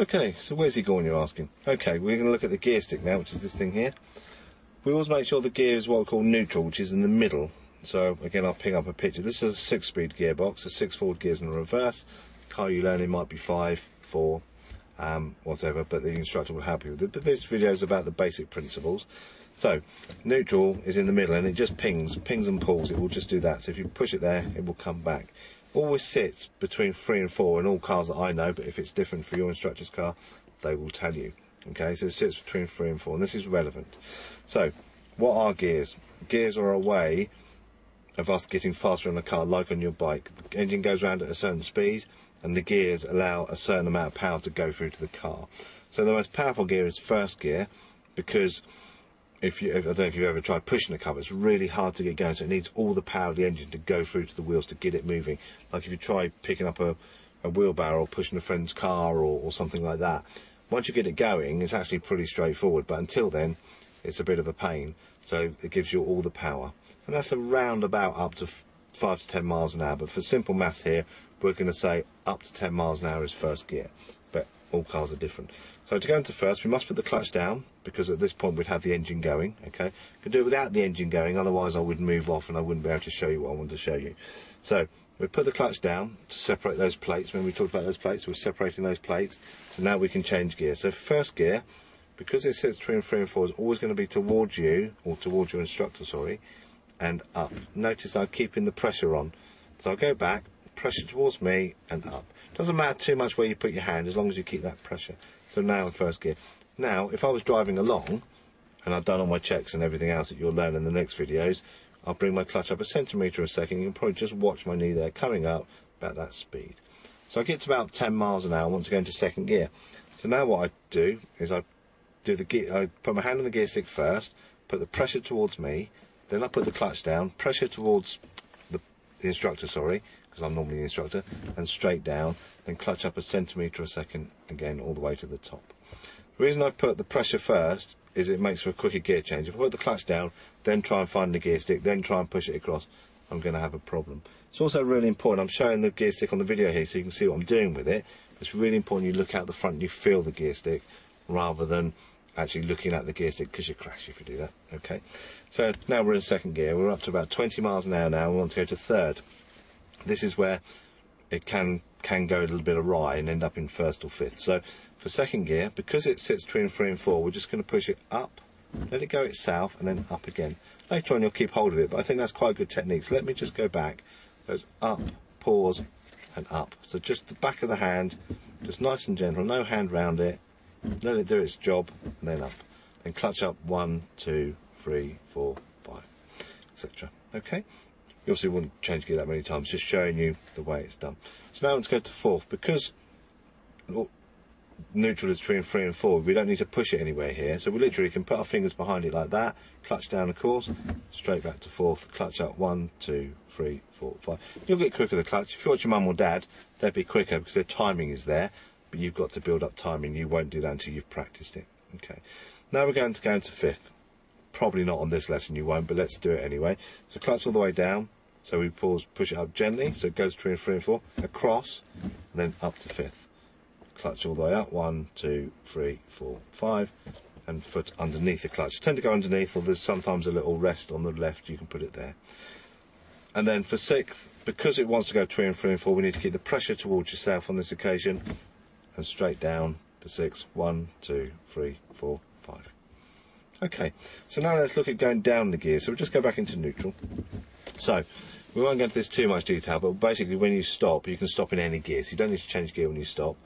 Okay, so where's he going, you're asking? Okay, we're going to look at the gear stick now, which is this thing here. We always make sure the gear is what we call neutral, which is in the middle. So again, I'll ping up a picture. This is a 6-speed gearbox, so 6 forward gears and a reverse. Car you learning might be 5, 4, whatever, but the instructor will help you with it. But this video is about the basic principles. So neutral is in the middle, and it just pings and pulls. It will just do that. So if you push it there, it will come back. Always sits between 3 and 4 in all cars that I know, but if it's different for your instructor's car, they will tell you. Okay, so it sits between 3 and 4, and this is relevant. So what are gears? Gears are a way of us getting faster on a car, like on your bike. The engine goes around at a certain speed, and the gears allow a certain amount of power to go through to the car. So the most powerful gear is first gear, because I don't know if you've ever tried pushing a car, it's really hard to get going, so it needs all the power of the engine to go through to the wheels to get it moving. Like if you try picking up a wheelbarrow or pushing a friend's car or something like that. Once you get it going, it's actually pretty straightforward, but until then, it's a bit of a pain. So it gives you all the power. And that's around about up to 5 to 10 miles an hour, but for simple maths here, we're going to say up to 10 miles an hour is first gear, but all cars are different. So to go into first, we must put the clutch down, because at this point we'd have the engine going, okay? You could do it without the engine going, otherwise I would move off and I wouldn't be able to show you what I wanted to show you. So we put the clutch down to separate those plates. When we talked about those plates, we're separating those plates. So now we can change gear. So first gear, because it sits between 3 and 4, is always going to be towards you, or towards your instructor, sorry, and up. Notice I'm keeping the pressure on. So I'll go back, pressure towards me, and up. Doesn't matter too much where you put your hand, as long as you keep that pressure. So now in first gear. Now, if I was driving along, and I've done all my checks and everything else that you'll learn in the next videos, I'll bring my clutch up a centimetre a second. You can probably just watch my knee there coming up about that speed. So I get to about 10 miles an hour once I go into second gear. So now what I do is I put my hand on the gear stick first, put the pressure towards me, then I put the clutch down, pressure towards the instructor, sorry, because I'm normally the instructor, and straight down, then clutch up a centimetre a second, again all the way to the top. The reason I put the pressure first is it makes for a quicker gear change. If I put the clutch down, then try and find the gear stick, then try and push it across, I'm going to have a problem. It's also really important, I'm showing the gear stick on the video here so you can see what I'm doing with it. It's really important you look out the front and you feel the gear stick, rather than actually looking at the gear stick, because you crash if you do that. Okay, so now we're in second gear. We're up to about 20 miles an hour now. We want to go to third. This is where it can go a little bit awry and end up in first or fifth. So for second gear, because it sits between 3 and 4, we're just going to push it up, let it go itself, and then up again. Later on you'll keep hold of it, but I think that's quite a good technique. So let me just go back. Goes up, pause, and up. So just the back of the hand, just nice and gentle, no hand round it. Let it do its job, and then up. Then clutch up 1, 2, 3, 4, 5, etc. Okay? You obviously wouldn't change gear that many times, just showing you the way it's done. So now let's go to fourth. Because neutral is between 3 and 4, we don't need to push it anywhere here. So we literally can put our fingers behind it like that, clutch down of course, straight back to fourth, clutch up 1, 2, 3, 4, 5. You'll get quicker the clutch. If you watch your mum or dad, they'll be quicker because their timing is there. But you've got to build up timing. You won't do that until you've practiced it. Okay. Now we're going to go into fifth. Probably not on this lesson, you won't, but let's do it anyway. So clutch all the way down. So we push it up gently, so it goes between 3 and 4, across, and then up to fifth. Clutch all the way up, 1, 2, 3, 4, 5, and foot underneath the clutch. Tend to go underneath, or there's sometimes a little rest on the left, you can put it there. And then for sixth, because it wants to go between 3 and 4, we need to keep the pressure towards yourself on this occasion, and straight down to 6, 1, 2, 3, 4, 5. Okay, so now let's look at going down the gears. So we'll just go back into neutral. So we won't go into this too much detail, but basically when you stop, you can stop in any gear. So you don't need to change gear when you stop.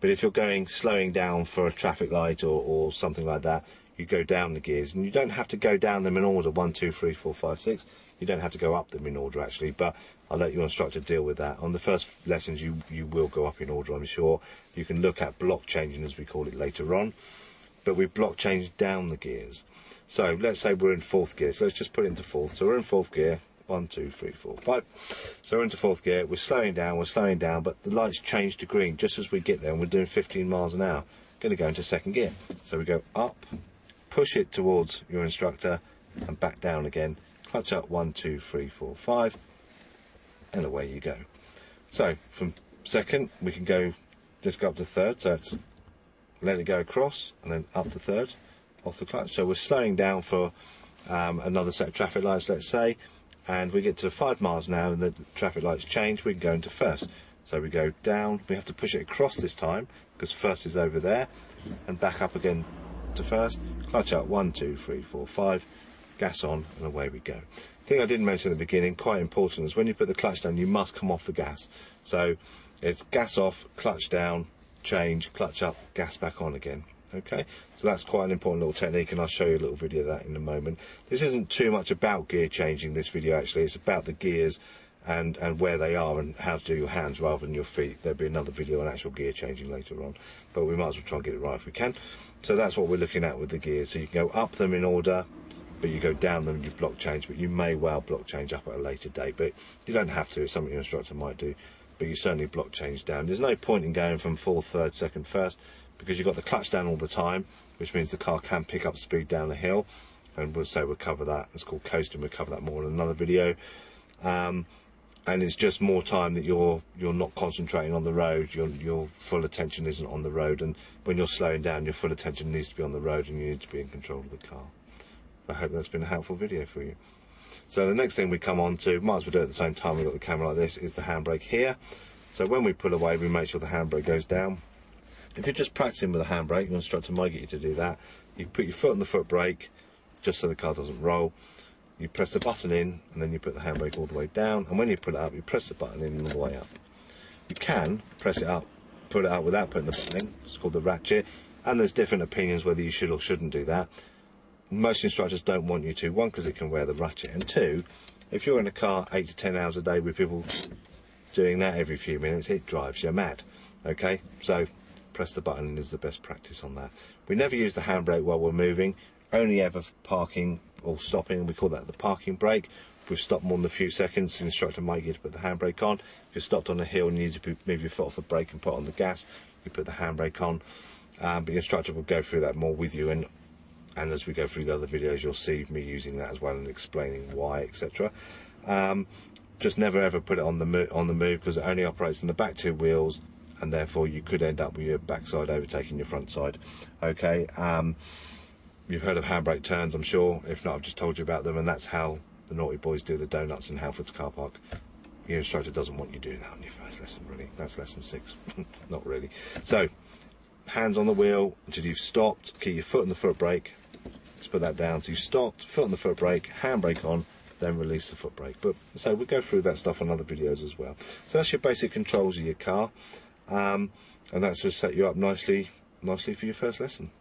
But if you're slowing down for a traffic light or something like that, you go down the gears. And you don't have to go down them in order, 1, 2, 3, 4, 5, 6. You don't have to go up them in order actually, but I'll let your instructor deal with that. On the first lessons you will go up in order, I'm sure. You can look at block changing, as we call it, later on. But we block change down the gears. So let's say we're in fourth gear. So let's just put it into fourth. So we're in fourth gear. 1, 2, 3, 4, 5. So we're into fourth gear. We're slowing down, but the lights change to green just as we get there, and we're doing 15 miles an hour. Going to go into second gear. So we go up, push it towards your instructor, and back down again. Clutch up 1, 2, 3, 4, 5, and away you go. So from second, we can go, just go up to third. So it's let it go across, and then up to third, off the clutch. So we're slowing down for another set of traffic lights, let's say, and we get to 5 miles an hour and the traffic lights change, we can go into first. So we go down, we have to push it across this time, because first is over there, and back up again to first, clutch up, 1, 2, 3, 4, 5, gas on, and away we go. The thing I didn't mention at the beginning, quite important, is when you put the clutch down, you must come off the gas. So it's gas off, clutch down, change, clutch up, gas back on again. Okay, so that's quite an important little technique, and I'll show you a little video of that in a moment. This isn't too much about gear changing, this video actually, it's about the gears and where they are and how to do your hands rather than your feet. There'll be another video on actual gear changing later on, but we might as well try and get it right if we can. So that's what we're looking at with the gears. So you can go up them in order, but you go down them and you block change, but you may well block change up at a later date, but you don't have to. It's something your instructor might do, but you certainly block change down. There's no point in going from 4th, 3rd, 2nd, 1st, because you've got the clutch down all the time, which means the car can pick up speed down the hill, and we'll cover that. It's called coasting. We'll cover that more in another video. And it's just more time that you're not concentrating on the road. Your full attention isn't on the road, and when you're slowing down, your full attention needs to be on the road, and you need to be in control of the car. I hope that's been a helpful video for you. So the next thing we come on to, might as well do it at the same time we've got the camera like this, is the handbrake here. So when we pull away, we make sure the handbrake goes down. If you're just practicing with a handbrake, your instructor might get you to do that. You put your foot on the foot brake, just so the car doesn't roll. You press the button in, and then you put the handbrake all the way down, and when you put it up, you press the button in all the way up. You can press it up, put it up without putting the button in. It's called the ratchet, and there's different opinions whether you should or shouldn't do that. Most instructors don't want you to, 1, because it can wear the ratchet, and 2, if you're in a car 8 to 10 hours a day with people doing that every few minutes, it drives you mad. Okay, so press the button is the best practice on that. We never use the handbrake while we're moving, only ever for parking or stopping. We call that the parking brake. If we've stopped more than a few seconds, the instructor might get you to put the handbrake on. If you're stopped on a hill and you need to move your foot off the brake and put on the gas, you put the handbrake on. But the instructor will go through that more with you, and as we go through the other videos, you'll see me using that as well and explaining why, etc. Just never ever put it on the move, because it only operates in the back 2 wheels, and therefore you could end up with your backside overtaking your front side. Okay, you've heard of handbrake turns, I'm sure. If not, I've just told you about them, and that's how the naughty boys do the donuts in Halford's car park. Your instructor doesn't want you doing that on your first lesson, really. That's lesson 6. Not really. So, hands on the wheel until you've stopped. Keep your foot on the foot brake. Let's put that down. So you stopped, foot on the foot brake, handbrake on, then release the foot brake. But so we'll go through that stuff on other videos as well. So that's your basic controls of your car, and that's just set you up nicely for your first lesson.